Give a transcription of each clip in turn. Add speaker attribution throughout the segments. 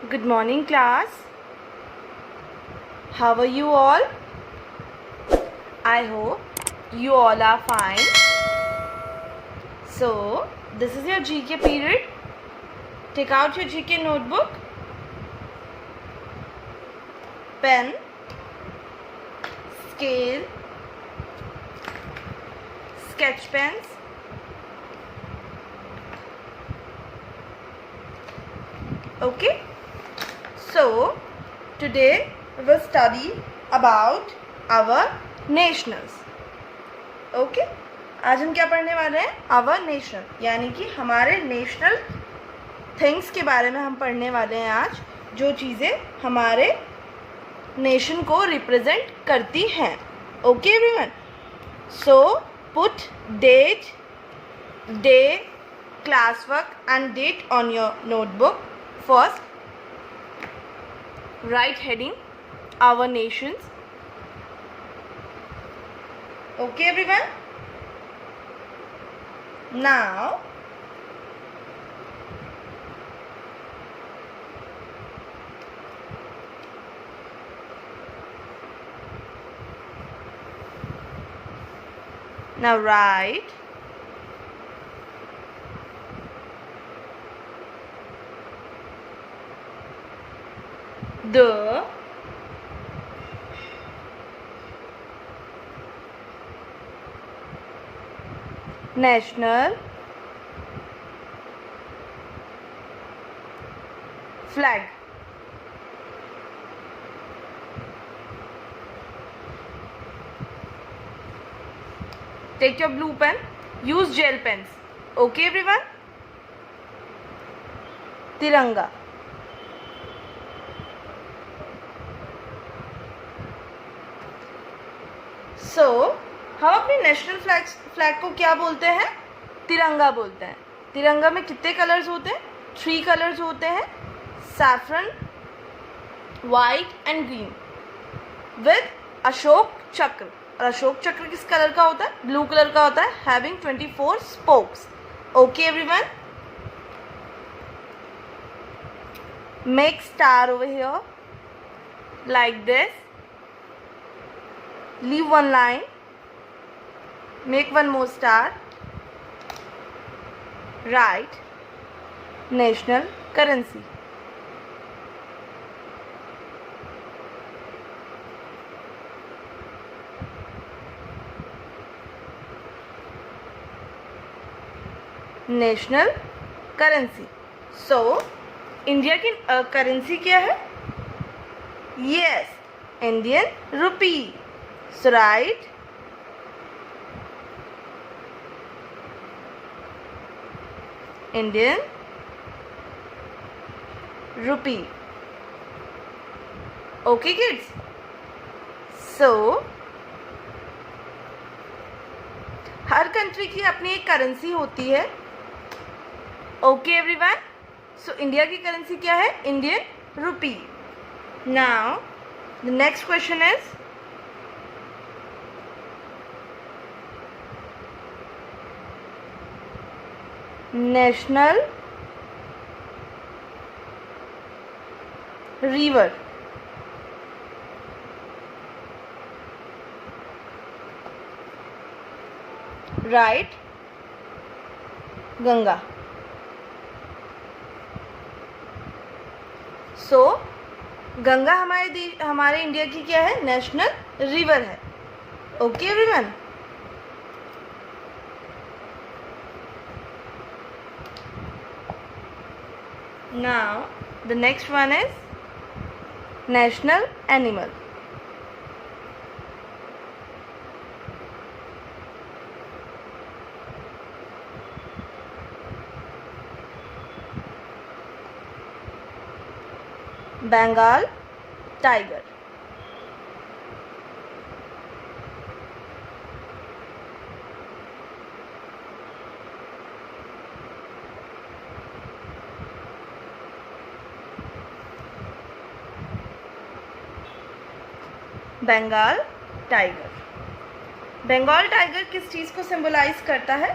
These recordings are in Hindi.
Speaker 1: Good morning, class. How are you all? I hope you all are fine. So, this is your GK period. Take out your GK notebook, pen, scale, sketch pens, okay? So, today we will study about our nationals. Okay? आज हम क्या पढ़ने वाले हैं? Our nation, यानी कि हमारे नेशनल थिंग्स के बारे में हम पढ़ने वाले हैं आज, जो चीज़ें हमारे नेशन को रिप्रेजेंट करती हैं. Okay everyone? So put date, day, class work and date on your notebook. First, write heading our nations. Okay everyone? Now write the national flag. Take your blue pen, use gel pens. Okay everyone? तिरंगा. सो हम अपने नेशनल फ्लैग को क्या बोलते हैं? तिरंगा बोलते हैं. तिरंगा में कितने कलर्स होते हैं? 3 कलर्स होते हैं, saffron, white and green, with Ashok चक्र. और अशोक चक्र किस कलर का होता है? ब्लू कलर का होता है, having 24 spokes. Okay everyone? Make star over here like this. Leave one line, make one more star, write national currency. National currency. So, India की करेंसी क्या है? Yes, Indian rupee. So write Indian rupee. Okay kids? So हर कंट्री की अपनी एक करेंसी होती है. Okay everyone? सो इंडिया की करेंसी क्या है? Indian rupee. Now the next question is national river. Right Ganga. So Ganga हमारे इंडिया की क्या है? नेशनल रिवर है. Okay everyone? Now the next one is national animal. Bengal tiger. Bengal tiger. Bengal tiger किस चीज़ को सिंबलाइज करता है?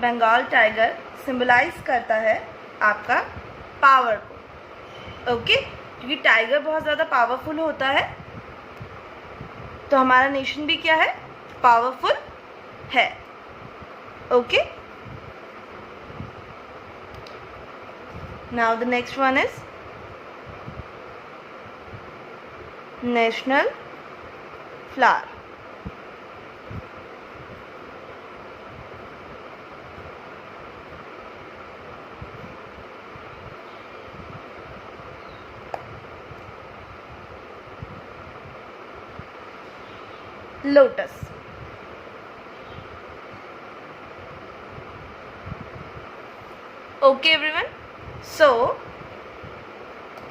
Speaker 1: बंगाल टाइगर सिंबलाइज करता है आपका पावर को. ओके, क्योंकि टाइगर बहुत ज़्यादा पावरफुल होता है, तो हमारा नेशन भी क्या है, पावरफुल है। Okay, now the next one is national flower. Lotus. Okay everyone, so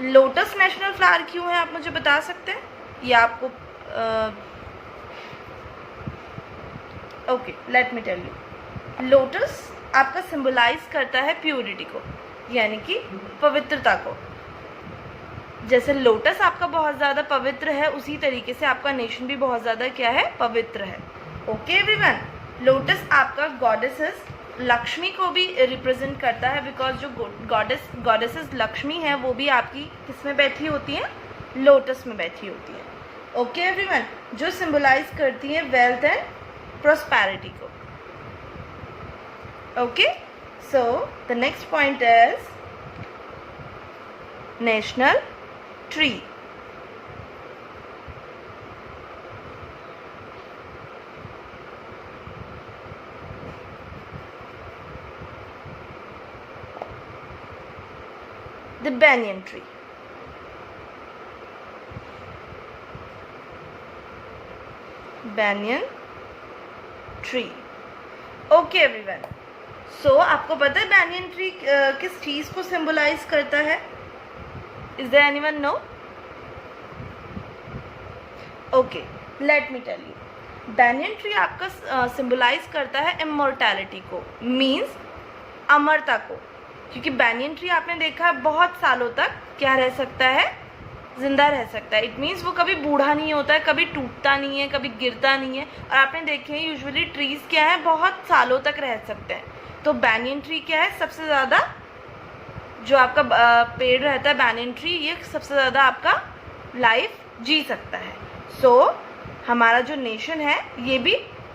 Speaker 1: lotus national flower क्यों है, आप मुझे बता सकते हैं, या आपको okay, let me tell you. Lotus आपका सिंबलाइज करता है प्योरिटी को, यानी कि पवित्रता को। जैसे लोटस आपका बहुत ज़्यादा पवित्र है, उसी तरीके से आपका नेशन भी बहुत ज़्यादा क्या है, पवित्र है। ओके एवरीवन, लोटस आपका गॉडेसेस लक्ष्मी को भी रिप्रेजेंट करता है, बिकॉज जो गॉडेसेस लक्ष्मी है वो भी आपकी किस में बैठी होती है, लोटस में बैठी होती है। ओके एवरीवन, जो सिंबलाइज करती है वेल्थ एंड प्रोस्पेरिटी को। Okay, so the next point is national tree. The banyan tree. Banyan tree. Okay everyone. So आपको पता है banyan tree किस चीज को सिंबलाइज करता है? Is there anyone know? Okay, let me tell you. Banyan tree आपका सिंबलाइज करता है इमोर्टैलिटी को, मीन्स अमरता को, क्योंकि बैनियन ट्री आपने देखा बहुत सालों तक क्या रह सकता है, जिंदा रह सकता है। इट मीन्स वो कभी बूढ़ा नहीं होता है, कभी टूटता नहीं है, कभी गिरता नहीं है। और आपने देखे हैं यूजुअली ट्रीज क्या है, बहुत सालों तक रह सकते हैं। तो बैनियन ट्री क्या है, सबसे ज़्यादा जो आपका पेड़ रहता है बैनियन ट्री, ये सबसे ज़्यादा आपका लाइफ जी सकता है। सो हमारा जो नेशन है ये भी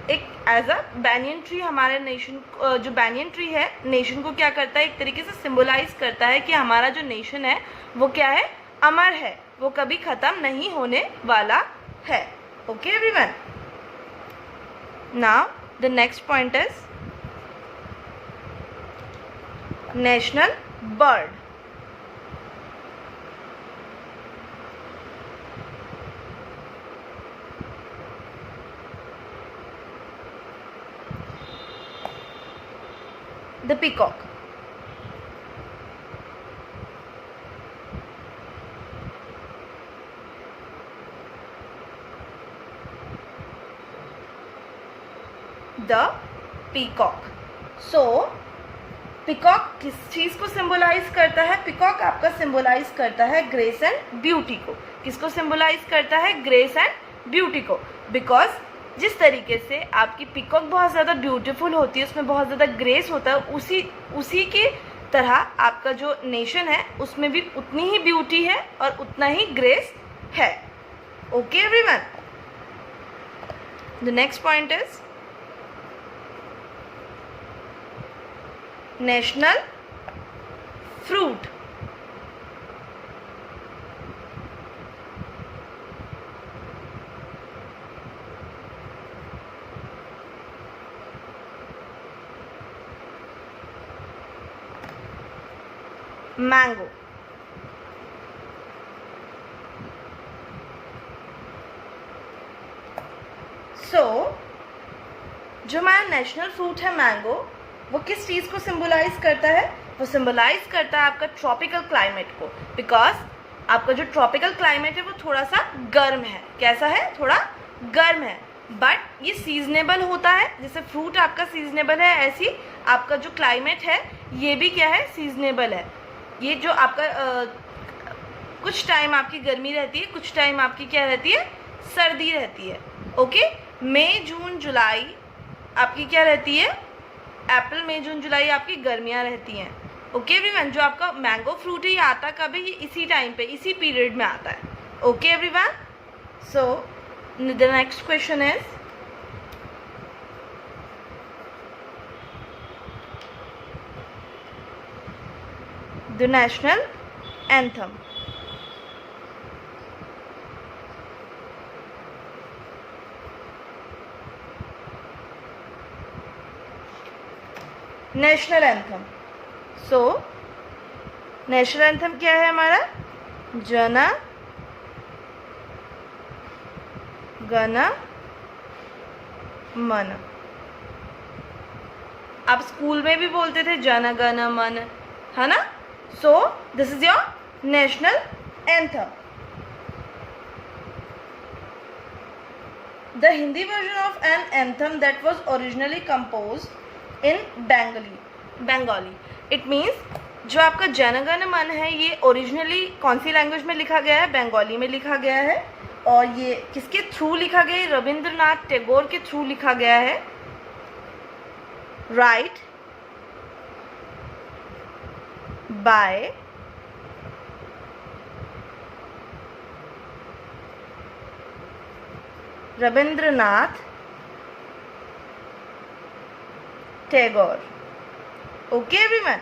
Speaker 1: एक एज अ बैनियन ट्री, हमारे नेशन जो बैनियन ट्री है नेशन को क्या करता है, एक तरीके से सिंबलाइज करता है कि हमारा जो नेशन है वो क्या है, अमर है, वो कभी ख़त्म नहीं होने वाला है। Okay everyone, now the next point is national bird. The peacock. The peacock. So peacock किस चीज़ को सिंबलाइज करता है, पिकॉक आपका सिंबलाइज करता है ग्रेस एंड ब्यूटी को। किसको सिंबलाइज करता है, ग्रेस एंड ब्यूटी को। बिकॉज जिस तरीके से आपकी पिकॉक बहुत ज़्यादा ब्यूटीफुल होती है, उसमें बहुत ज़्यादा ग्रेस होता है, उसी की तरह आपका जो नेशन है उसमें भी उतनी ही ब्यूटी है और उतना ही ग्रेस है। Okay everyone, the next point is national fruit. Mango. So जो हमारा नेशनल फ्रूट है मैंगो, वो किस चीज़ को सिंबलाइज करता है, वो सिंबलाइज करता है आपका ट्रॉपिकल क्लाइमेट को। बिकॉज आपका जो ट्रॉपिकल क्लाइमेट है वो थोड़ा सा गर्म है। कैसा है, थोड़ा गर्म है, बट ये सीजनेबल होता है। जैसे फ्रूट आपका सीजनेबल है, ऐसी आपका जो क्लाइमेट है ये भी क्या है, सीजनेबल है। ये जो आपका कुछ टाइम आपकी गर्मी रहती है, कुछ टाइम आपकी क्या रहती है, सर्दी रहती है। ओके, मई जून जुलाई आपकी क्या रहती है, अप्रैल मई जून जुलाई आपकी गर्मियाँ रहती हैं। ओके एवरीवन, जो आपका मैंगो फ्रूट है ये आता कब है? ये इसी टाइम पे, इसी पीरियड में आता है. Okay everyone, so the next question is the national anthem. National anthem. So national anthem क्या है हमारा? जन गण मन. आप स्कूल में भी बोलते थे जन गण मन, है ना? So this is your national anthem. The Hindi version of an anthem that was originally composed in Bengali. It means जो आपका जनगण मन है ये ओरिजिनली कौन सी लैंग्वेज में लिखा गया है? बंगाली में लिखा गया है. और ये किसके थ्रू लिखा गया है? रविंद्रनाथ टैगोर के थ्रू लिखा गया है. Write by Rabindranath Tagore. Okay everyone,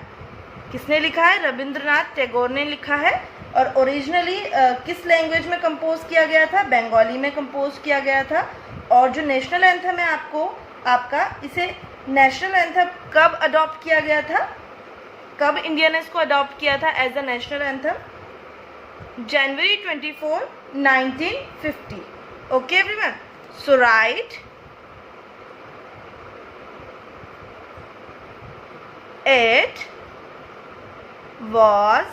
Speaker 1: किसने लिखा है? रविंद्रनाथ टैगोर ने लिखा है. और ओरिजिनली किस लैंग्वेज में कंपोज किया गया था? बंगाली में कंपोज किया गया था. और जो नेशनल एंथम है आपका इसे नेशनल एंथम कब अडॉप्ट किया गया था? कब इंडिया ने इसको अडॉप्ट किया था एज अ नेशनल एंथम? जनवरी 24, 1950. Okay everyone, so write it was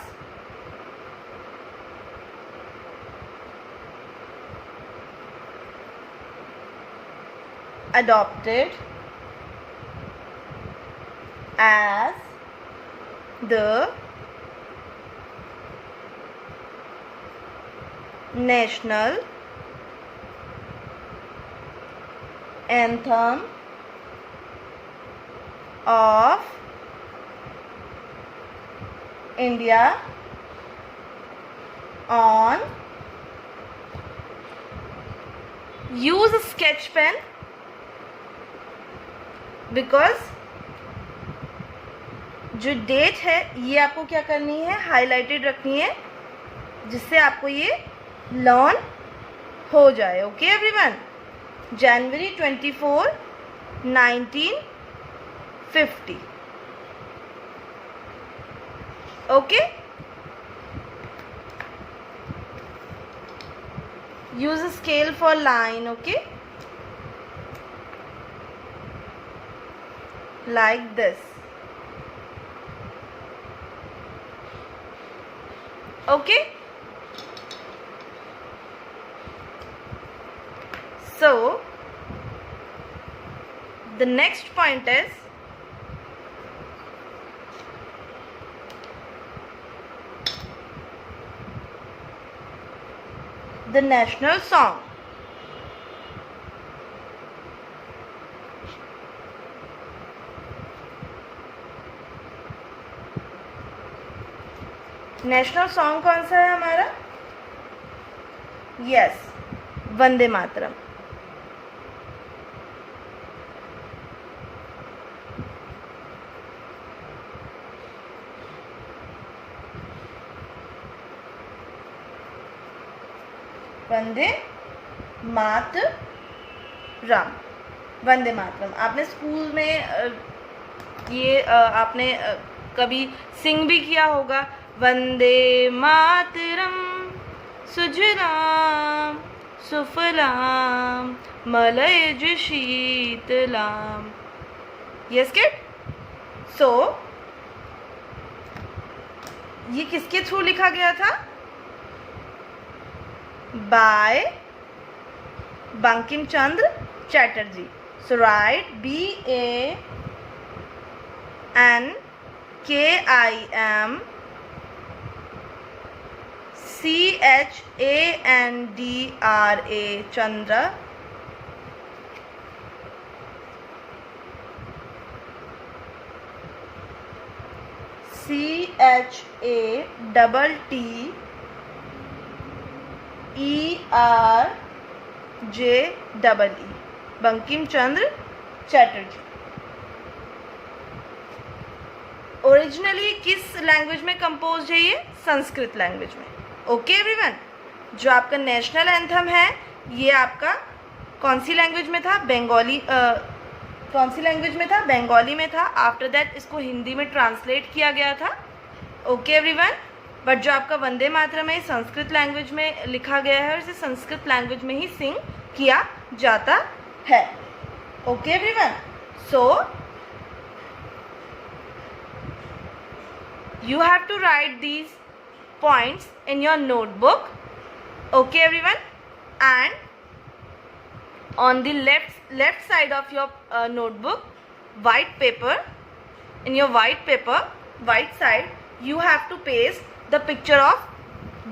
Speaker 1: adopted as the national anthem of India on. Use a sketch pen because जो डेट है ये आपको क्या करनी है? हाईलाइटेड रखनी है, जिससे आपको ये लर्न हो जाए. Okay everyone, January 24, 1950. Okay, use a scale for line. Okay, like this. Okay, so the next point is the national song. National song कौन सा है हमारा? यस, वंदे मातरम. वंदे मातरम, वंदे मातरम. आपने स्कूल में ये आपने कभी सिंग भी किया होगा. वंदे मातरम सुजलाम सुफलाम मलयज शीतलाम. Yes kid. सो ये किसके थ्रू लिखा गया था? By Bankim Chandra Chatterjee. So right BANKIM CHANDRA Chandra. CHANDRA BHATTERJEE, Bankim Chandra Chatterjee. Originally किस लैंग्वेज में कंपोज है ये? संस्कृत लैंग्वेज में। ओके एवरीवन, जो आपका नेशनल एंथम है ये आपका कौन सी लैंग्वेज में था? बंगाली। कौन सी लैंग्वेज में था? बंगाली में था। आफ्टर दैट इसको हिंदी में ट्रांसलेट किया गया था। ओके एवरीवन, बट जो आपका वंदे मातरम है संस्कृत लैंग्वेज में लिखा गया है और इसे संस्कृत लैंग्वेज में ही सिंग किया जाता है। Okay everyone, so you have to write these points in your notebook. Okay everyone, and on the left side of your notebook, white paper, in your white side, you have to paste the picture of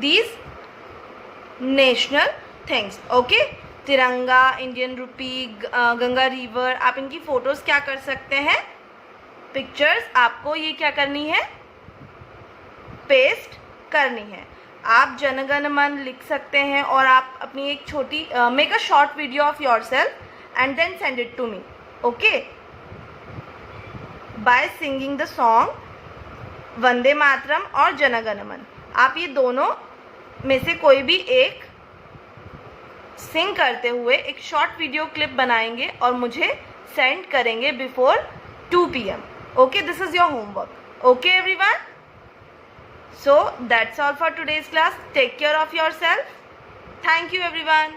Speaker 1: these national things. Okay, तिरंगा, इंडियन रूपी, गंगा रिवर, आप इनकी फोटोज क्या कर सकते हैं? पिक्चर्स आपको ये क्या करनी है? पेस्ट करनी है। आप जनगण मन लिख सकते हैं और आप अपनी एक छोटी make a short video of yourself and then send it to me. Okay, by singing the song Vande Mataram और जनगण मन। आप ये दोनों में से कोई भी एक सिंग करते हुए एक शॉर्ट वीडियो क्लिप बनाएंगे और मुझे सेंड करेंगे before 2 PM। Okay, this is your homework. Okay everyone, so that's all for today's class. Take care of yourself. Thank you everyone.